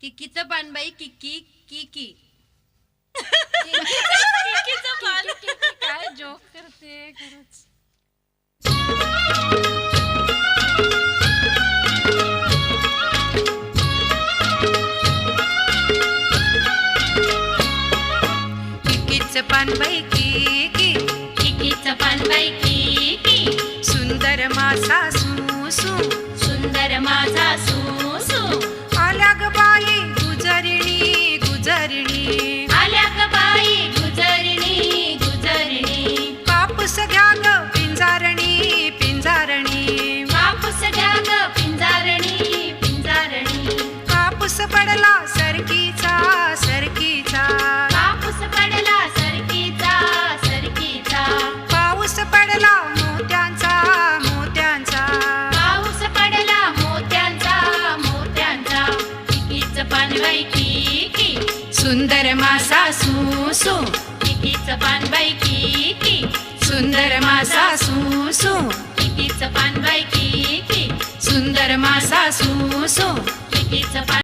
किकीचं पान बाई किकी किकी किकीचं पान काय जोक करते खरंच. किकीचं पान बाई किकी, किकीचं पान बाई किकी, सुंदर माझा सुसू, सुंदर माझा सुसू. आल्या ग बाई गुजरणी गुजरणी, आल्या ग बाई गुजरणी गुजरणी. कापूस घ्या ग पिंजारणी पिंजारणी, कापूस घ्या ग पिंजारणी पिंजारणी. कापूस पडला सरकीचा सरकीचा, कापूस पडला सरकीचा सरकीचा. पाऊस पडला मोत्यांचा मोत्यांचा, पाऊस पडला मोत्यांचा मोत्यांचा. किकीचं पान बाई किकी, सुंदर माझा सुसू, किकीचं पान बाई किकी, सुंदर माझा सुसू, किकीचं पान बाई किकी, सुंदर माझा सुसू. किकीचं पान